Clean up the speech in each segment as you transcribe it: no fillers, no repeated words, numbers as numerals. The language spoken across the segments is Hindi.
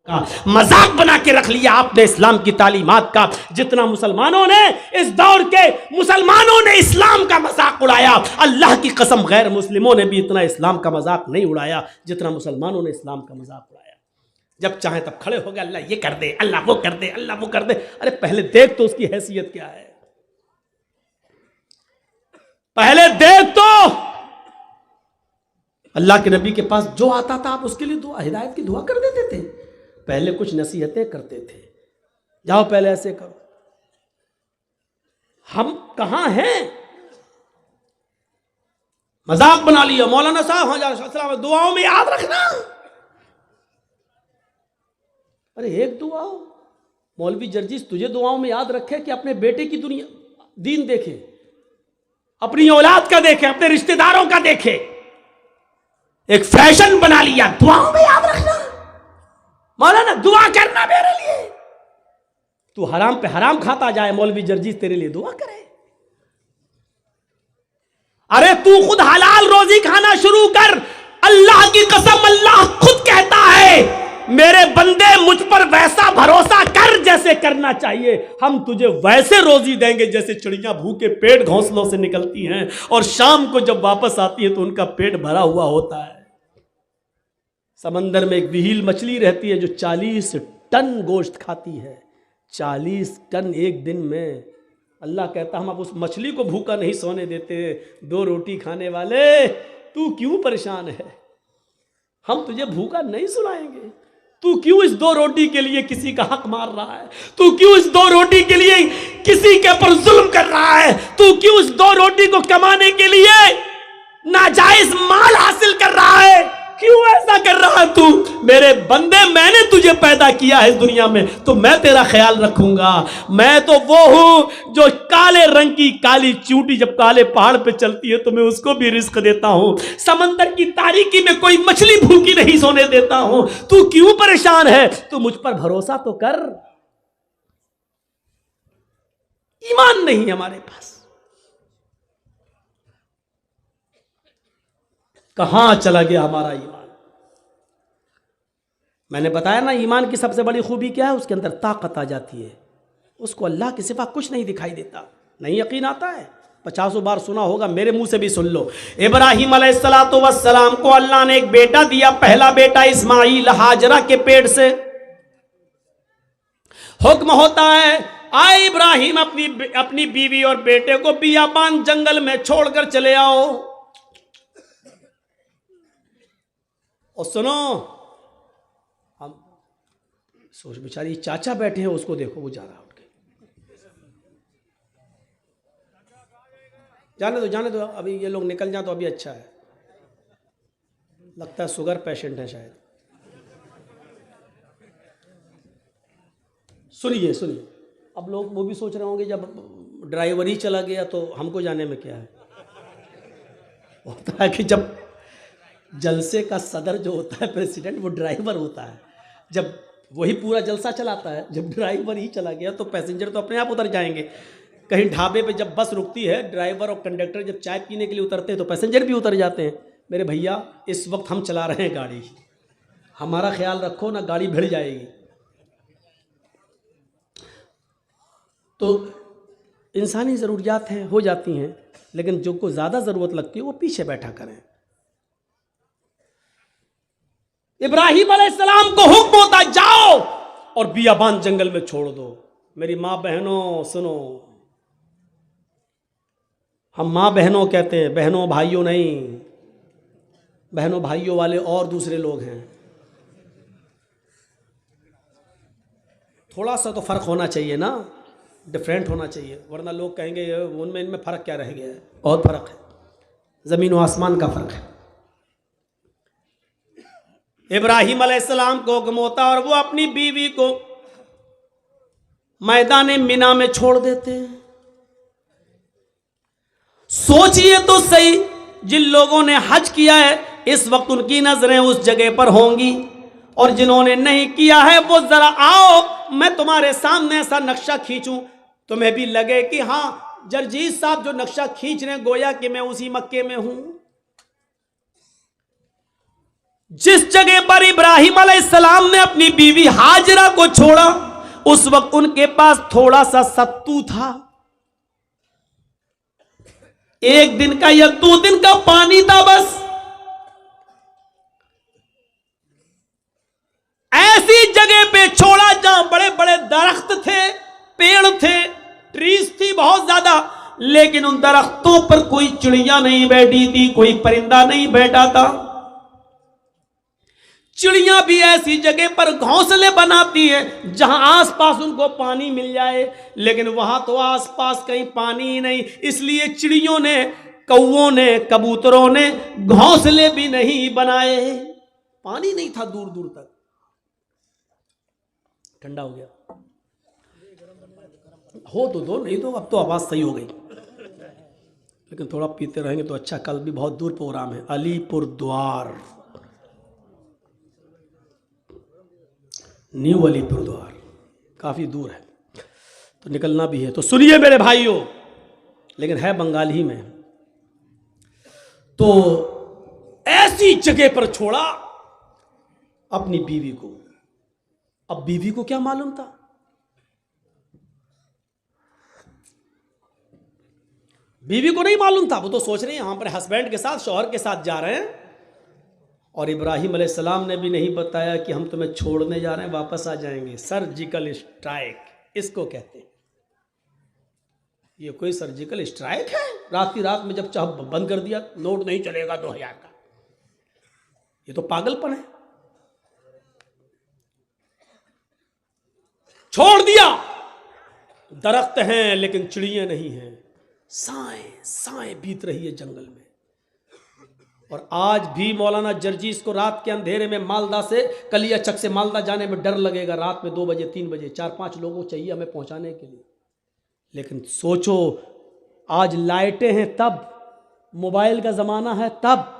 का मजाक बना के रख लिया आपने इस्लाम की तालीमात का। जितना मुसलमानों ने इस दौर के मुसलमानों ने इस्लाम का मजाक उड़ाया, अल्लाह की कसम गैर मुस्लिमों ने भी इतना इस्लाम का मजाक नहीं उड़ाया जितना मुसलमानों ने इस्लाम का मजाक उड़ाया। जब चाहे तब खड़े हो गए, अल्लाह ये कर दे, अल्लाह वो कर दे, अल्लाह वो कर दे। अरे पहले देख तो उसकी हैसियत क्या है, पहले देख तो। अल्लाह के नबी के पास जो आता था आप उसके लिए दुआ, हिदायत की दुआ कर देते थे। पहले कुछ नसीहतें करते थे, जाओ पहले ऐसे करो। हम कहां हैं, मजाक बना लिया। मौलाना साहब हाँ दुआओं में याद रखना। अरे एक दुआ मौलवी जर्जिस तुझे दुआओं में याद रखे कि अपने बेटे की दुनिया दीन देखे, अपनी औलाद का देखे, अपने रिश्तेदारों का देखे। एक फैशन बना लिया दुआओं में याद रखना। मौलाना दुआ करना मेरे लिए, तू हराम पे हराम खाता जाए, मौलवी जर्जिस तेरे लिए दुआ करे। अरे तू खुद हलाल रोजी खाना शुरू कर। अल्लाह की कसम, अल्लाह खुद कहता है मेरे बंदे मुझ पर वैसा भरोसा कर जैसे करना चाहिए, हम तुझे वैसे रोजी देंगे जैसे चिड़ियां भूखे पेट घोंसलों से निकलती हैं और शाम को जब वापस आती है तो उनका पेट भरा हुआ होता है। समंदर में एक विहील मछली रहती है जो 40 टन गोश्त खाती है, 40 टन एक दिन में। अल्लाह कहता हम अब उस मछली को भूखा नहीं सोने देते। 2 रोटी खाने वाले तू क्यों परेशान है, हम तुझे भूखा नहीं सुलाएंगे। तू क्यों इस 2 रोटी के लिए किसी का हक मार रहा है, तू क्यों इस 2 रोटी के लिए किसी के ऊपर जुल्म कर रहा है, तू क्यों इस 2 रोटी को कमाने के लिए नाजायज माल हासिल कर रहा है, क्यों ऐसा कर रहा है तू। मेरे बंदे मैंने तुझे पैदा किया है इस दुनिया में तो मैं तेरा ख्याल रखूंगा। मैं तो वो हूं जो काले रंग की काली चींटी जब काले पहाड़ पे चलती है तो मैं उसको भी रिस्क देता हूं। समंदर की तारीकी में कोई मछली भूखी नहीं सोने देता हूं। तू क्यों परेशान है, तू मुझ पर भरोसा तो कर। ईमान नहीं हमारे पास, कहां चला गया हमारा ईमान। मैंने बताया ना ईमान की सबसे बड़ी खूबी क्या है, उसके अंदर ताकत आ जाती है, उसको अल्लाह के सिवा कुछ नहीं दिखाई देता। नहीं यकीन आता है, 50 बार सुना होगा, मेरे मुंह से भी सुन लो। इब्राहिम अलैहिस्सलातु वस्सलाम को अल्लाह ने एक बेटा दिया, पहला बेटा इस्माइल हाजरा के पेट से। हुक्म होता है आए इब्राहिम अपनी बीवी और बेटे को बियाबान जंगल में छोड़कर चले आओ। और सुनो, हम सोच बेचारी चाचा बैठे हैं, उसको देखो वो जा रहा उठ के। जाने दो अभी ये लोग निकल जाए तो अभी अच्छा है। लगता है शुगर पेशेंट है शायद। सुनिए अब लोग वो भी सोच रहे होंगे जब ड्राइवर ही चला गया तो हमको जाने में क्या है। होता है कि जब जलसे का सदर जो होता है प्रेसिडेंट, वो ड्राइवर होता है। जब वही पूरा जलसा चलाता है, जब ड्राइवर ही चला गया तो पैसेंजर तो अपने आप उतर जाएंगे। कहीं ढाबे पे जब बस रुकती है, ड्राइवर और कंडक्टर जब चाय पीने के लिए उतरते हैं तो पैसेंजर भी उतर जाते हैं। मेरे भैया इस वक्त हम चला रहे हैं गाड़ी, हमारा ख्याल रखो ना, गाड़ी भिड़ जाएगी। तो इंसानी ज़रूरियात हैं, हो जाती हैं, लेकिन जो को ज़्यादा ज़रूरत लगती है वो पीछे बैठा करें। इब्राहिम अलैहिस्सलाम को हुक्म होता जाओ और बियाबान जंगल में छोड़ दो। मेरी माँ बहनों सुनो, हम माँ बहनों कहते हैं, बहनों भाइयों नहीं। बहनों भाइयों वाले और दूसरे लोग हैं। थोड़ा सा तो फ़र्क होना चाहिए ना, डिफरेंट होना चाहिए, वरना लोग कहेंगे उनमें इनमें फ़र्क क्या रह गया है। बहुत फ़र्क है, ज़मीन व आसमान का फ़र्क है। इब्राहिम अलैहिस्सलाम को हुक्म होता और वो अपनी बीवी को मैदान मिना में छोड़ देते हैं। सोचिए तो सही, जिन लोगों ने हज किया है इस वक्त उनकी नजरें उस जगह पर होंगी, और जिन्होंने नहीं किया है वो जरा आओ, मैं तुम्हारे सामने ऐसा नक्शा खींचूं, तुम्हें भी लगे कि हाँ जर्जीस साहब जो नक्शा खींच रहे हैं गोया कि मैं उसी मक्के में हूं। जिस जगह पर इब्राहिम अलैहिस्सलाम ने अपनी बीवी हाजरा को छोड़ा, उस वक्त उनके पास थोड़ा सा सत्तू था, एक दिन का या 2 दिन का पानी था बस। ऐसी जगह पे छोड़ा जहां बड़े बड़े दरख्त थे, पेड़ थे, ट्रीज थी बहुत ज्यादा, लेकिन उन दरख्तों पर कोई चिड़िया नहीं बैठी थी, कोई परिंदा नहीं बैठा था। चिड़िया भी ऐसी जगह पर घोंसले बनाती हैं जहां आसपास उनको पानी मिल जाए, लेकिन वहां तो आसपास कहीं पानी ही नहीं। इसलिए चिड़ियों ने, कौओं ने, कबूतरों ने घोंसले भी नहीं बनाए, पानी नहीं था दूर दूर तक। ठंडा हो गया हो तो दो, नहीं तो अब तो आवाज सही हो गई, लेकिन थोड़ा पीते रहेंगे तो अच्छा। कल भी बहुत दूर प्रोग्राम है, अलीपुर द्वार, न्यू अलीपुर द्वार, काफी दूर है तो निकलना भी है। तो सुनिए मेरे भाइयों, लेकिन है बंगाली में। तो ऐसी जगह पर छोड़ा अपनी बीवी को। अब बीवी को क्या मालूम था? बीवी को नहीं मालूम था, वो तो सोच रही है यहां पर हस्बैंड के साथ, शौहर के साथ जा रहे हैं, और इब्राहिम अलैहिस्सलाम ने भी नहीं बताया कि हम तुम्हें छोड़ने जा रहे हैं, वापस आ जाएंगे। सर्जिकल स्ट्राइक इसको कहते हैं। ये कोई सर्जिकल स्ट्राइक है? रात की रात में जब चाह बंद कर दिया, नोट नहीं चलेगा 2000 का, ये तो पागलपन है। छोड़ दिया, दरख्त हैं लेकिन चिड़ियां नहीं हैं, साएं साएं बीत रही है जंगल में। और आज भी मौलाना जर्जीस को रात के अंधेरे में मालदा से, कलियाचक से मालदा जाने में डर लगेगा। रात में 2 बजे 3 बजे 4-5 लोगों चाहिए हमें पहुंचाने के लिए। लेकिन सोचो, आज लाइटें हैं तब, मोबाइल का जमाना है तब,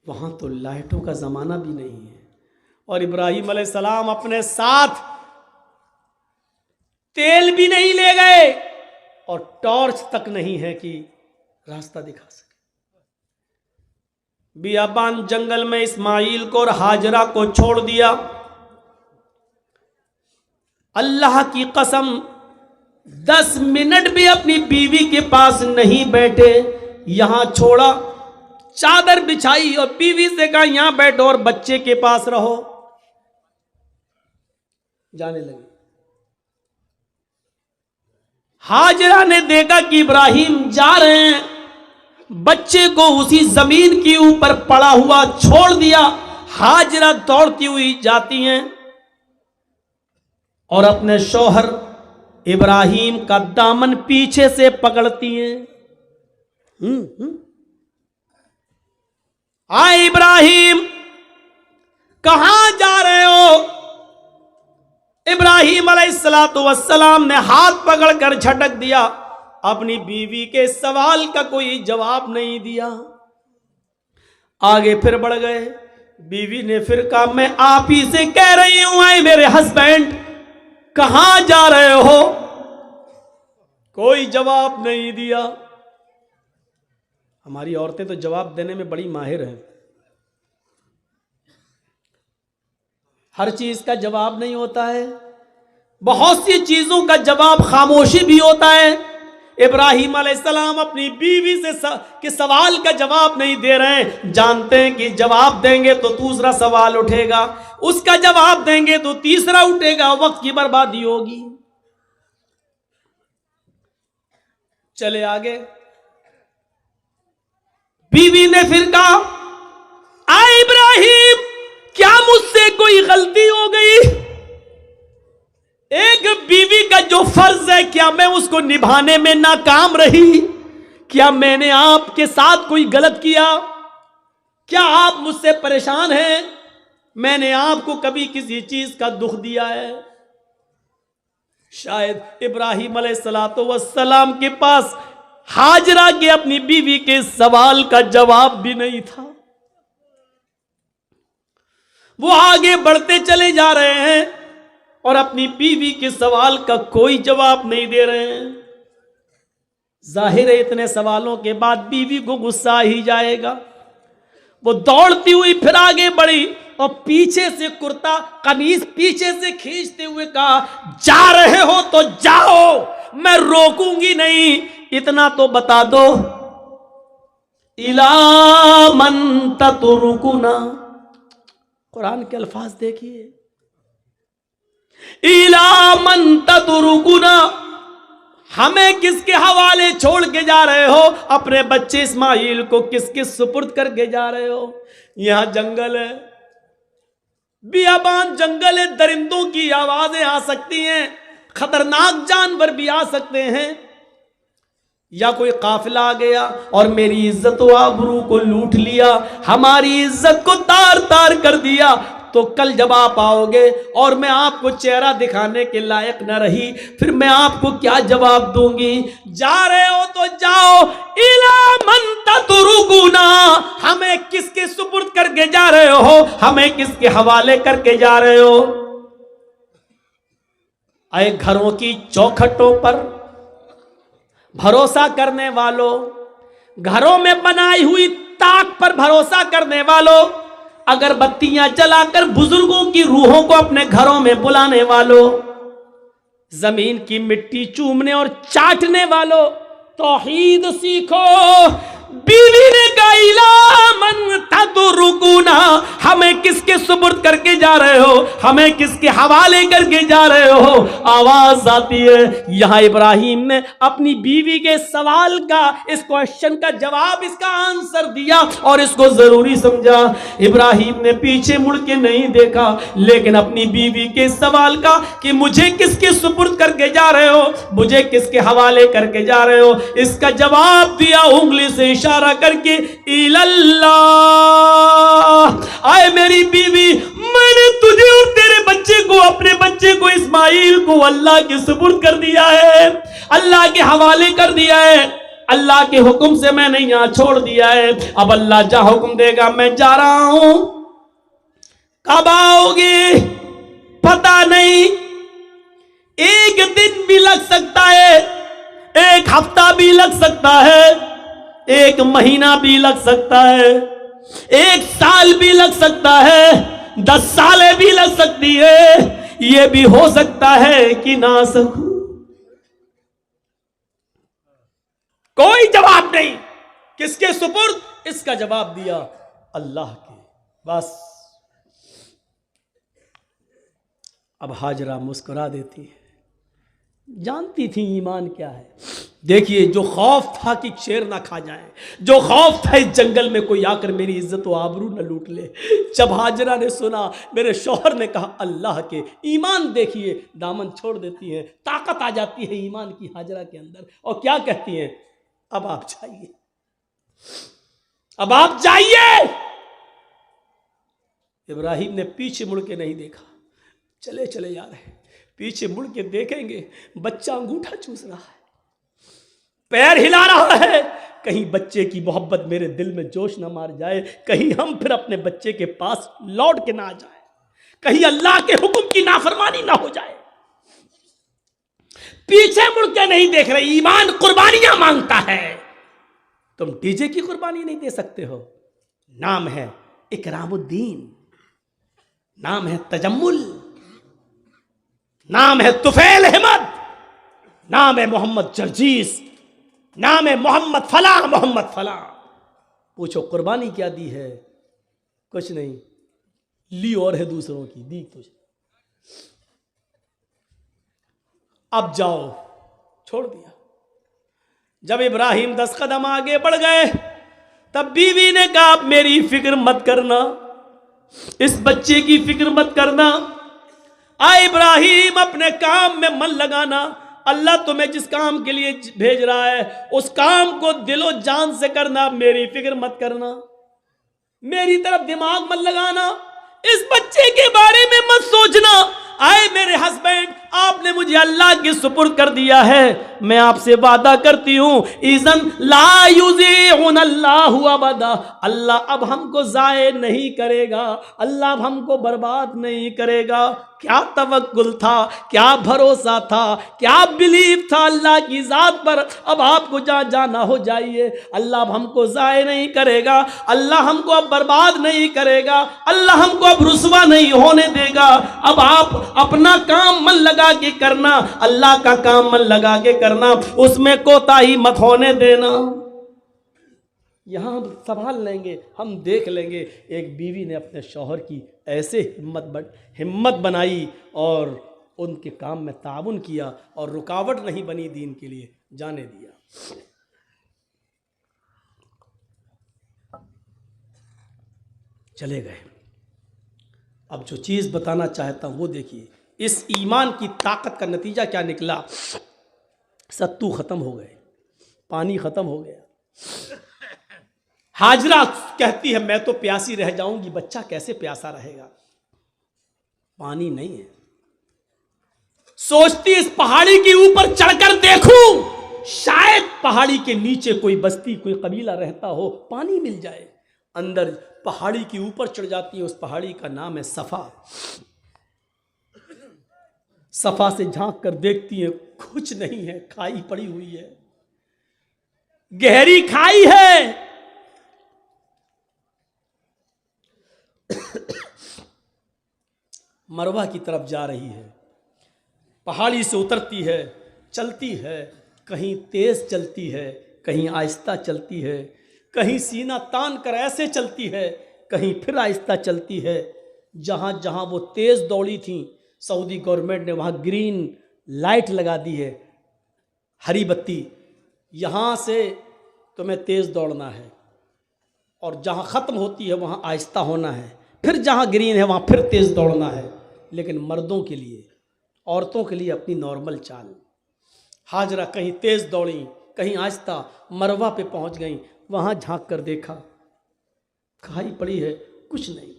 वहां तो लाइटों का जमाना भी नहीं है। और इब्राहिम अलैहिस्सलाम अपने साथ तेल भी नहीं ले गए और टॉर्च तक नहीं है कि रास्ता दिखा सके। बियाबान जंगल में इस्माइल को और हाजरा को छोड़ दिया। अल्लाह की कसम 10 मिनट भी अपनी बीवी के पास नहीं बैठे, यहां छोड़ा, चादर बिछाई और बीवी से कहा यहां बैठो और बच्चे के पास रहो। जाने लगे। हाजरा ने देखा कि इब्राहिम जा रहे हैं, बच्चे को उसी जमीन के ऊपर पड़ा हुआ छोड़ दिया। हाजरा दौड़ती हुई जाती हैं और अपने शौहर इब्राहिम का दामन पीछे से पकड़ती हैं। आए इब्राहिम, कहां जा रहे हो? इब्राहिम अलैहिस्सलातु वस्सलाम ने हाथ पकड़कर झटक दिया। अपनी बीवी के सवाल का कोई जवाब नहीं दिया। आगे फिर बढ़ गए। बीवी ने फिर कहा मैं आप ही से कह रही हूं, आए मेरे हस्बैंड, कहां जा रहे हो? कोई जवाब नहीं दिया। हमारी औरतें तो जवाब देने में बड़ी माहिर हैं। हर चीज का जवाब नहीं होता है, बहुत सी चीजों का जवाब खामोशी भी होता है। इब्राहिम अलैहिस्सलाम अपनी बीवी से के सवाल का जवाब नहीं दे रहे हैं। जानते हैं कि जवाब देंगे तो दूसरा सवाल उठेगा, उसका जवाब देंगे तो तीसरा उठेगा, वक्त की बर्बादी होगी। चले आगे। बीवी ने फिर कहा आ इब्राहिम, क्या मुझसे कोई गलती हो गई? एक बीवी का जो फर्ज है, क्या मैं उसको निभाने में नाकाम रही? क्या मैंने आपके साथ कोई गलत किया? क्या आप मुझसे परेशान हैं? मैंने आपको कभी किसी चीज का दुख दिया है? शायद इब्राहिम अलैहिस्सलातु वस्सलाम के पास हाजरा के अपनी बीवी के सवाल का जवाब भी नहीं था। वो आगे बढ़ते चले जा रहे हैं और अपनी बीवी के सवाल का कोई जवाब नहीं दे रहे हैं। जाहिर है इतने सवालों के बाद बीवी को गुस्सा ही जाएगा। वो दौड़ती हुई फिर आगे बढ़ी और पीछे से कुर्ता कमीज पीछे से खींचते हुए कहा, जा रहे हो तो जाओ, मैं रोकूंगी नहीं, इतना तो बता दो, इला मन ततरुकुना। कुरान के अल्फाज देखिए, इला मन ततरुकुना, हमें किसके हवाले छोड़ के जा रहे हो? अपने बच्चे इस्माइल को किसके सुपुर्द करके जा रहे हो? यहां जंगल है, बियाबान जंगल है, दरिंदों की आवाजें आ सकती हैं, खतरनाक जानवर भी आ सकते हैं, या कोई काफिला आ गया और मेरी इज्जत व आबरू को लूट लिया, हमारी इज्जत को तार तार कर दिया, तो कल जब आप आओगे और मैं आपको चेहरा दिखाने के लायक न रही, फिर मैं आपको क्या जवाब दूंगी? जा रहे हो तो जाओ, इला मन ततरुकुना, हमें किसके सुपुर्द करके जा रहे हो? हमें किसके हवाले करके जा रहे हो? आए घरों की चौखटों पर भरोसा करने वालों, घरों में बनाई हुई ताक पर भरोसा करने वालों, अगरबत्तियां जलाकर बुजुर्गों की रूहों को अपने घरों में बुलाने वालों, जमीन की मिट्टी चूमने और चाटने वालों, तौहीद सीखो। बीवी ने कहा, इला मन ततरुकुना, हमें किसके सुपुर्द करके जा रहे हो? हमें किसके हवाले करके जा रहे हो? आवाज आती है। यहां इब्राहिम ने अपनी बीवी के सवाल का, इस क्वेश्चन का जवाब, इसका आंसर दिया और इसको जरूरी समझा। इब्राहिम ने पीछे मुड़ के नहीं देखा, लेकिन अपनी बीवी के सवाल का कि मुझे किसके सुपुर्द करके जा रहे हो, मुझे किसके हवाले करके जा रहे हो, इसका जवाब दिया उंगली से इशारा करके, इल्लल्लाह। आए मेरी बीवी, मैंने तुझे और तेरे बच्चे को, अपने बच्चे को इस्माइल को अल्लाह के सुपुर्द कर दिया है, अल्लाह के हवाले कर दिया है, अल्लाह के हुक्म से मैंने यहां छोड़ दिया है। अब अल्लाह जहां हुक्म देगा मैं जा रहा हूं। कब आओगे पता नहीं, एक दिन भी लग सकता है, एक हफ्ता भी लग सकता है, एक महीना भी लग सकता है, एक साल भी लग सकता है, 10 सालें भी लग सकती है, यह भी हो सकता है कि ना सकूं। कोई जवाब नहीं, किसके सुपुर्द? इसका जवाब दिया अल्लाह के। बस अब हाजरा मुस्कुरा देती है, जानती थी ईमान क्या है। देखिए, जो खौफ था कि शेर ना खा जाए, जो खौफ था इस जंगल में कोई आकर मेरी इज्जत व आबरू न लूट ले, जब हाजरा ने सुना, मेरे शौहर ने कहा अल्लाह के, ईमान देखिए, दामन छोड़ देती है, ताकत आ जाती है ईमान की हाजरा के अंदर, और क्या कहती हैं, अब आप जाइए, अब आप जाइए। इब्राहिम ने पीछे मुड़ के नहीं देखा, चले चले जा रहे, पीछे मुड़ के देखेंगे, बच्चा अंगूठा चूस रहा है, पैर हिला रहा है, कहीं बच्चे की मोहब्बत मेरे दिल में जोश ना मार जाए, कहीं हम फिर अपने बच्चे के पास लौट के ना आ जाए, कहीं अल्लाह के हुक्म की नाफरमानी ना हो जाए। पीछे मुड़ के नहीं देख रहे, ईमान कुर्बानियां मांगता है। तुम डीजे की कुर्बानी नहीं दे सकते हो। नाम है इकरामुद्दीन, नाम है तजम्मुल, नाम है तुफैल अहमद, नाम है मोहम्मद जर्जीस, नाम है मोहम्मद फला, मोहम्मद फला। पूछो कुर्बानी क्या दी है? कुछ नहीं, ली और है दूसरों की, दी तुझे। अब जाओ, छोड़ दिया। जब इब्राहिम 10 कदम आगे बढ़ गए, तब बीवी ने कहा मेरी फिक्र मत करना, इस बच्चे की फिक्र मत करना, आ इब्राहिम अपने काम में मन लगाना, अल्लाह तुम्हें जिस काम के लिए भेज रहा है उस काम को दिलो जान से करना, मेरी फिक्र मत करना, मेरी तरफ दिमाग मत लगाना, इस बच्चे के बारे में मत सोचना। आए मेरे हस्बैंड, आपने मुझे अल्लाह के तेरे सुपुर्द कर दिया है। मैं आपसे वादा करती हूं, इज़न ला युज़ीउन अल्लाहु अबदा, अल्लाह अब हमको ज़ाये नहीं करेगा, अल्लाह अब हमको बर्बाद नहीं करेगा। क्या तवक्कुल था, क्या भरोसा था, क्या बिलीव था अल्लाह की ज़ात पर। अब आपको जहाँ जाना हो जाइए, अल्लाह अब हमको ज़ाये नहीं करेगा, अल्लाह हमको अब बर्बाद नहीं करेगा, अल्लाह हमको अब रुसवा नहीं होने देगा। अब आप अपना काम मन लगा के करना, अल्लाह का काम मन लगा के करना, उसमें कोताही मत होने देना। यहाँ हम संभाल लेंगे, हम देख लेंगे। एक बीवी ने अपने शौहर की ऐसे हिम्मत बनाई और उनके काम में ताउन किया और रुकावट नहीं बनी, दीन के लिए जाने दिया। चले गए। अब जो चीज़ बताना चाहता हूँ वो देखिए, इस ईमान की ताकत का नतीजा क्या निकला। सत्तू ख़त्म हो गए, पानी ख़त्म हो गया। हाजरा कहती है मैं तो प्यासी रह जाऊंगी, बच्चा कैसे प्यासा रहेगा, पानी नहीं है। सोचती इस पहाड़ी के ऊपर चढ़कर देखूं, शायद पहाड़ी के नीचे कोई बस्ती, कोई कबीला रहता हो, पानी मिल जाए। अंदर पहाड़ी के ऊपर चढ़ जाती है। उस पहाड़ी का नाम है सफा। सफा से झांक कर देखती है, कुछ नहीं है, खाई पड़ी हुई है, गहरी खाई है। मरवा की तरफ जा रही है, पहाड़ी से उतरती है, चलती है, कहीं तेज चलती है, कहीं आहिस्ता चलती है, कहीं सीना तान कर ऐसे चलती है, कहीं फिर आहिस्ता चलती है। जहाँ जहाँ वो तेज़ दौड़ी थी, सऊदी गवर्नमेंट ने वहाँ ग्रीन लाइट लगा दी है, हरी बत्ती। यहाँ से तुम्हें तेज़ दौड़ना है और जहाँ ख़त्म होती है वहाँ आहिस्ता होना है, फिर जहाँ ग्रीन है वहाँ फिर तेज़ दौड़ना है। लेकिन मर्दों के लिए, औरतों के लिए अपनी नॉर्मल चाल। हाजरा कहीं तेज़ दौड़ी, कहीं आहिस्ता, मरवा पे पहुँच गई। वहाँ झांक कर देखा, खाई पड़ी है, कुछ नहीं।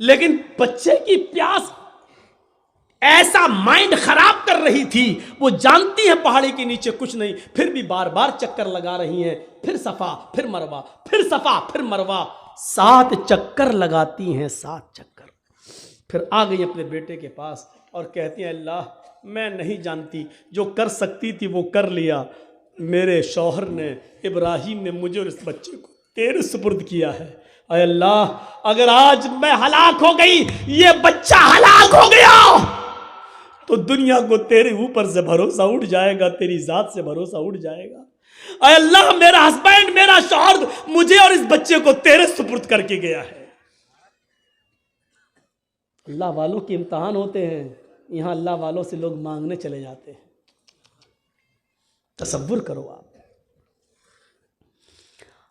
लेकिन बच्चे की प्यास ऐसा माइंड खराब कर रही थी। वो जानती है पहाड़ी के नीचे कुछ नहीं, फिर भी बार बार चक्कर लगा रही हैं। फिर सफा, फिर मरवा, फिर सफा, फिर मरवा, 7 चक्कर लगाती हैं, 7 चक्कर। फिर आ गई अपने बेटे के पास और कहती हैं, अल्लाह मैं नहीं जानती, जो कर सकती थी वो कर लिया। मेरे शौहर ने, इब्राहिम ने मुझे और इस बच्चे को तेरे सुपुर्द किया है। अय अल्लाह, अगर आज मैं हलाक हो गई, ये बच्चा हलाक हो गया, तो दुनिया को तेरे ऊपर से भरोसा उठ जाएगा, तेरी जात से भरोसा उठ जाएगा। अय अल्लाह, मेरा हस्बैंड, मेरा शौहर मुझे और इस बच्चे को तेरे सुपुर्द करके गया है। अल्लाह वालों के इम्तहान होते हैं, यहाँ अल्लाह वालों से लोग मांगने चले जाते हैं। तसव्वुर करो आप,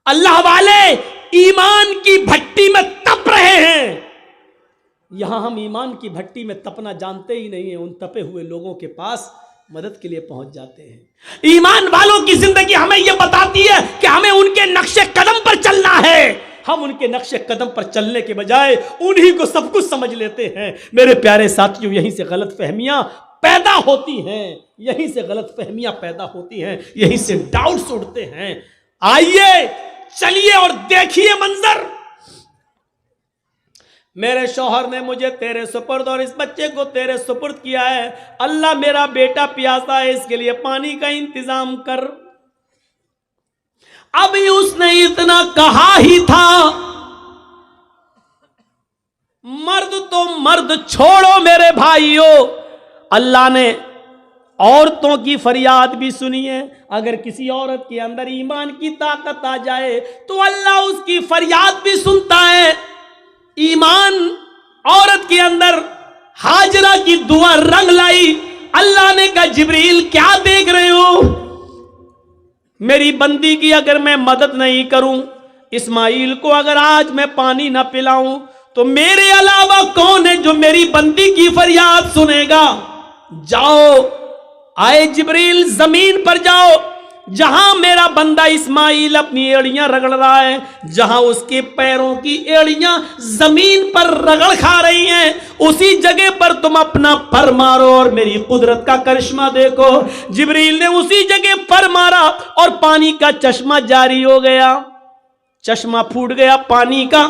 अल्लाह वाले ईमान की भट्टी में तप रहे हैं। यहां हम ईमान की भट्टी में तपना जानते ही नहीं है। उन तपे हुए लोगों के पास मदद के लिए पहुंच जाते हैं। ईमान वालों की जिंदगी हमें यह बताती है कि हमें उनके नक्शे कदम पर चलना है। हम उनके नक्शे कदम पर चलने के बजाय उन्हीं को सब कुछ समझ लेते हैं। मेरे प्यारे साथियों, यहीं से गलत फहमियां पैदा होती हैं, यहीं से गलत फहमियां पैदा होती हैं, यहीं से डाउट्स उठते हैं। आइए चलिए और देखिए मंजर। मेरे शौहर ने मुझे तेरे सुपुर्द और इस बच्चे को तेरे सुपुर्द किया है। अल्लाह, मेरा बेटा प्यासा है, इसके लिए पानी का इंतजाम कर। अभी उसने इतना कहा ही था, मर्द तो मर्द छोड़ो मेरे भाइयों, अल्लाह ने औरतों की फरियाद भी सुनी है। अगर किसी औरत के अंदर ईमान की ताकत आ जाए तो अल्लाह उसकी फरियाद भी सुनता है। ईमान औरत के अंदर हाजरा की दुआ रंग लाई। अल्लाह ने कहा, जिब्रील क्या देख रहे हो? मेरी बंदी की अगर मैं मदद नहीं करूं, इस्माइल को अगर आज मैं पानी ना पिलाऊं, तो मेरे अलावा कौन है जो मेरी बंदी की फरियाद सुनेगा? जाओ, आए जिब्रील, जमीन पर जाओ, जहां मेरा बंदा इस्माइल अपनी एड़ियां रगड़ रहा है, जहां उसके पैरों की एड़ियां जमीन पर रगड़ खा रही हैं, उसी जगह पर तुम अपना पर मारो और मेरी कुदरत का करिश्मा देखो। जिब्रील ने उसी जगह पर मारा और पानी का चश्मा जारी हो गया, चश्मा फूट गया पानी का।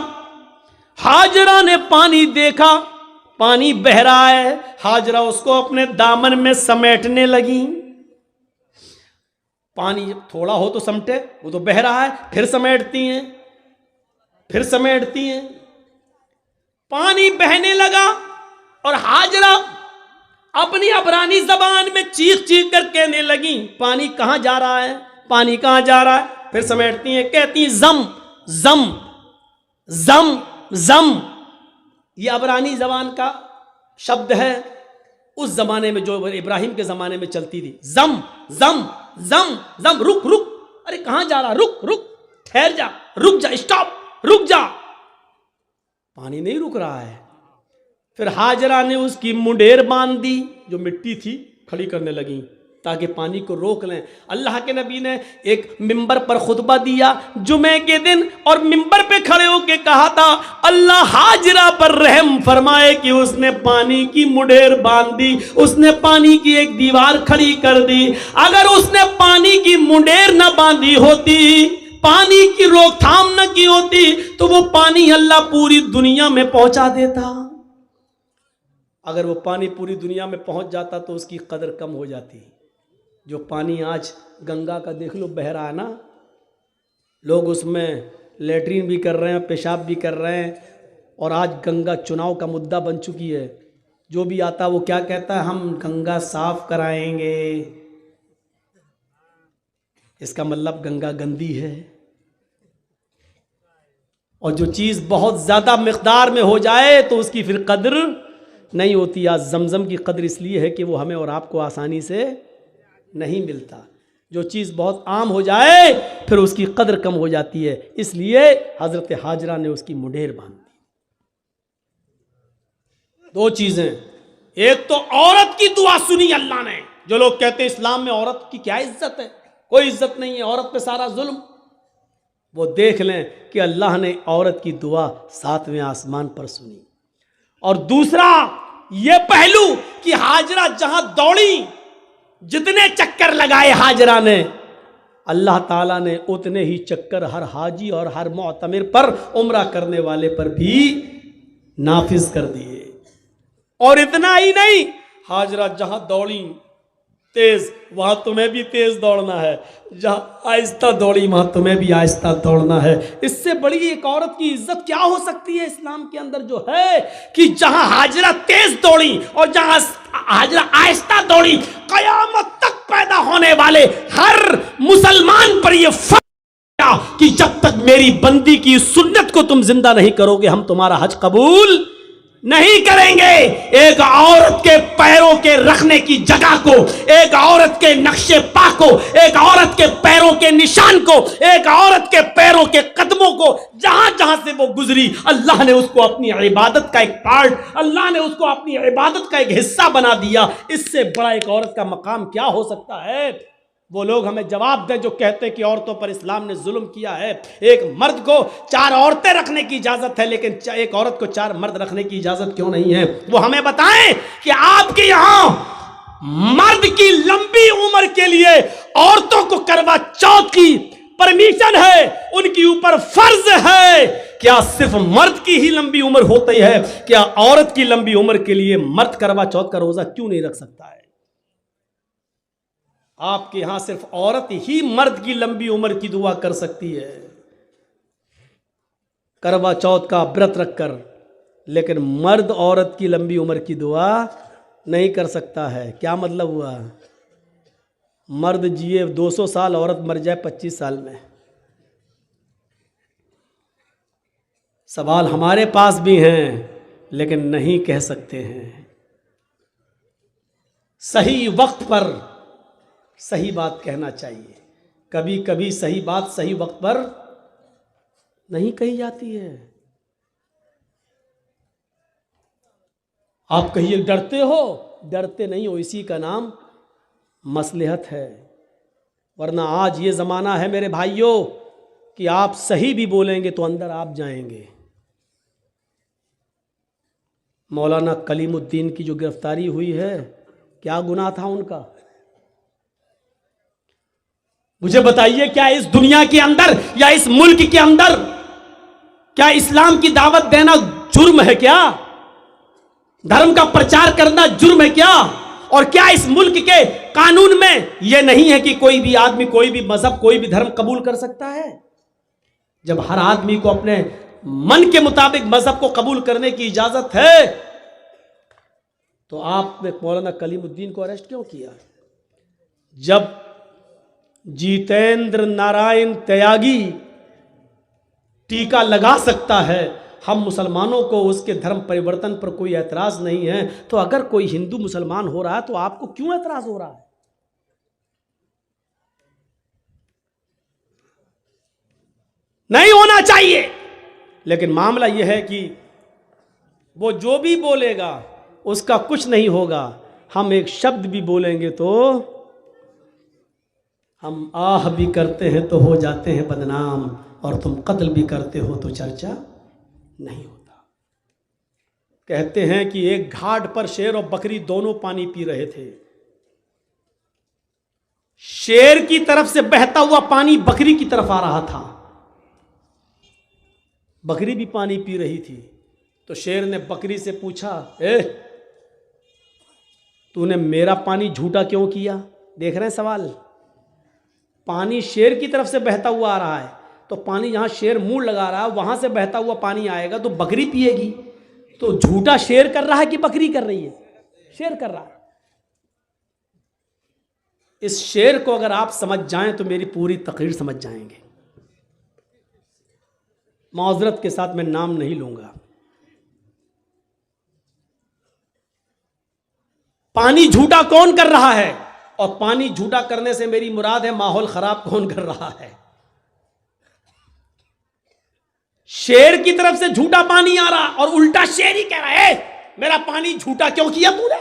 हाजरा ने पानी देखा, पानी बह रहा है, हाजरा उसको अपने दामन में समेटने लगी। पानी थोड़ा हो तो समटे, वो तो बह रहा है, फिर समेटती हैं, फिर समेटती हैं। पानी बहने लगा और हाजरा अपनी अबरानी जबान में चीख चीख कर कहने लगी, पानी कहां जा रहा है, पानी कहां जा रहा है। फिर समेटती हैं, कहती हैं जम जम जम जम। ये अबरानी जबान का शब्द है, उस जमाने में जो इब्राहिम के जमाने में चलती थी। जम जम जम जम, रुक रुक, अरे कहां जा रहा, रुक रुक, ठहर जा, रुक जा, स्टॉप, रुक जा। पानी नहीं रुक रहा है। फिर हाजरा ने उसकी मुंडेर बांध दी, जो मिट्टी थी खड़ी करने लगी ताकि पानी को रोक लें। अल्लाह के नबी ने एक मिंबर पर खुतबा दिया जुमे के दिन, और मिंबर पे खड़े होकर कहा था, अल्लाह हाजरा पर रहम फरमाए कि उसने पानी की मुंडेर बांध दी, उसने पानी की एक दीवार खड़ी कर दी। अगर उसने पानी की मुंडेर न बांधी होती, पानी की रोकथाम न की होती, तो वो पानी अल्लाह पूरी दुनिया में पहुंचा देता। अगर वो पानी पूरी दुनिया में पहुंच जाता तो उसकी कदर कम हो जाती। जो पानी आज गंगा का देख लो बह रहा है ना, लोग उसमें लेटरिन भी कर रहे हैं, पेशाब भी कर रहे हैं, और आज गंगा चुनाव का मुद्दा बन चुकी है। जो भी आता वो क्या कहता है, हम गंगा साफ कराएंगे। इसका मतलब गंगा गंदी है। और जो चीज़ बहुत ज़्यादा मिकदार में हो जाए तो उसकी फिर कद्र नहीं होती। आज जमजम की कद्र इसलिए है कि वो हमें और आपको आसानी से नहीं मिलता। जो चीज़ बहुत आम हो जाए फिर उसकी कद्र कम हो जाती है, इसलिए हज़रत हाजरा ने उसकी मुंडेर बांध दी। दो चीज़ें, एक तो औरत की दुआ सुनी अल्लाह ने। जो लोग कहते हैं इस्लाम में औरत की क्या इज्जत है, कोई इज्जत नहीं है, औरत पे सारा जुल्म, वो देख लें कि अल्लाह ने औरत की दुआ 7वें आसमान पर सुनी। और दूसरा ये पहलू कि हाजरा जहां दौड़ी, जितने चक्कर लगाए हाजरा ने, अल्लाह ताला ने उतने ही चक्कर हर हाजी और हर मुअतमिर पर, उम्रा करने वाले पर भी नाफिज कर दिए। और इतना ही नहीं, हाजरा जहां दौड़ी तेज, वहां तुम्हें भी तेज दौड़ना है, जहां आहिस्ता दौड़ी वहां तुम्हें भी आहिस्ता दौड़ना है। इससे बड़ी एक औरत की इज्जत क्या हो सकती है इस्लाम के अंदर, जो है कि जहां हाजरा तेज दौड़ी और जहां हाजरा आहिस्ता दौड़ी, कयामत तक पैदा होने वाले हर मुसलमान पर यह फर्ज कि जब तक मेरी बंदी की सुन्नत को तुम जिंदा नहीं करोगे, हम तुम्हारा हज कबूल नहीं करेंगे। एक औरत के पैरों के रखने की जगह को, एक औरत के नक्शे पा को, एक औरत के पैरों के निशान को, एक औरत के पैरों के कदमों को, जहां जहां से वो गुजरी, अल्लाह ने उसको अपनी इबादत का एक पार्ट, अल्लाह ने उसको अपनी इबादत का एक हिस्सा बना दिया। इससे बड़ा एक औरत का मकाम क्या हो सकता है। वो लोग हमें जवाब दें जो कहते हैं कि औरतों पर इस्लाम ने जुल्म किया है। एक मर्द को 4 औरतें रखने की इजाजत है, लेकिन एक औरत को 4 मर्द रखने की इजाजत क्यों नहीं है। वो हमें बताएं कि आपके यहां मर्द की लंबी उम्र के लिए औरतों को करवा चौथ की परमिशन है, उनके ऊपर फर्ज है। क्या सिर्फ मर्द की ही लंबी उम्र होती है? क्या औरत की लंबी उम्र के लिए मर्द करवा चौथ का रोजा क्यों नहीं रख सकता है? आपके यहां सिर्फ औरत ही मर्द की लंबी उम्र की दुआ कर सकती है, करवा चौथ का व्रत रखकर, लेकिन मर्द औरत की लंबी उम्र की दुआ नहीं कर सकता है। क्या मतलब हुआ? मर्द जिए 200 साल, औरत मर जाए 25 साल में। सवाल हमारे पास भी हैं, लेकिन नहीं कह सकते हैं। सही वक्त पर सही बात कहना चाहिए। कभी कभी सही बात सही वक्त पर नहीं कही जाती है। आप कहिए डरते हो, डरते नहीं हो, इसी का नाम मसलहत है। वरना आज ये ज़माना है मेरे भाइयों कि आप सही भी बोलेंगे तो अंदर आप जाएंगे। मौलाना कलीमुद्दीन की जो गिरफ्तारी हुई है, क्या गुनाह था उनका? मुझे बताइए, क्या इस दुनिया के अंदर या इस मुल्क के अंदर क्या इस्लाम की दावत देना जुर्म है क्या? धर्म का प्रचार करना जुर्म है क्या? और क्या इस मुल्क के कानून में यह नहीं है कि कोई भी आदमी कोई भी मजहब कोई भी धर्म कबूल कर सकता है? जब हर आदमी को अपने मन के मुताबिक मजहब को कबूल करने की इजाजत है, तो आपने मौलाना कलीमुद्दीन को अरेस्ट क्यों किया? जब जितेंद्र नारायण त्यागी टीका लगा सकता है, हम मुसलमानों को उसके धर्म परिवर्तन पर कोई एतराज नहीं है, तो अगर कोई हिंदू मुसलमान हो रहा है तो आपको क्यों एतराज हो रहा है? नहीं होना चाहिए। लेकिन मामला यह है कि वो जो भी बोलेगा उसका कुछ नहीं होगा। हम एक शब्द भी बोलेंगे तो हम आह भी करते हैं तो हो जाते हैं बदनाम, और तुम कत्ल भी करते हो तो चर्चा नहीं होता। कहते हैं कि एक घाट पर शेर और बकरी दोनों पानी पी रहे थे। शेर की तरफ से बहता हुआ पानी बकरी की तरफ आ रहा था, बकरी भी पानी पी रही थी। तो शेर ने बकरी से पूछा, तूने मेरा पानी झूठा क्यों किया? देख रहे हैं सवाल? पानी शेर की तरफ से बहता हुआ आ रहा है, तो पानी जहां शेर मुंह लगा रहा है वहां से बहता हुआ पानी आएगा तो बकरी पिएगी। तो झूठा शेर कर रहा है कि बकरी कर रही है? शेर कर रहा है। इस शेर को अगर आप समझ जाएं तो मेरी पूरी तकरीर समझ जाएंगे। माजरत के साथ मैं नाम नहीं लूंगा। पानी झूठा कौन कर रहा है? और पानी झूठा करने से मेरी मुराद है माहौल खराब कौन कर रहा है? शेर की तरफ से झूठा पानी आ रहा और उल्टा शेर ही कह रहा है मेरा पानी झूठा क्यों किया तूने?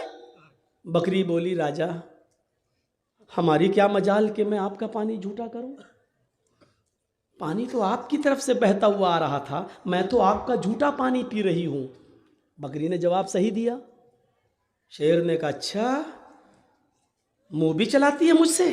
बकरी बोली, राजा हमारी क्या मजाल कि मैं आपका पानी झूठा करूं? पानी तो आपकी तरफ से बहता हुआ आ रहा था, मैं तो आपका झूठा पानी पी रही हूं। बकरी ने जवाब सही दिया। शेर ने कहा, अच्छा मुंह भी चलाती है मुझसे?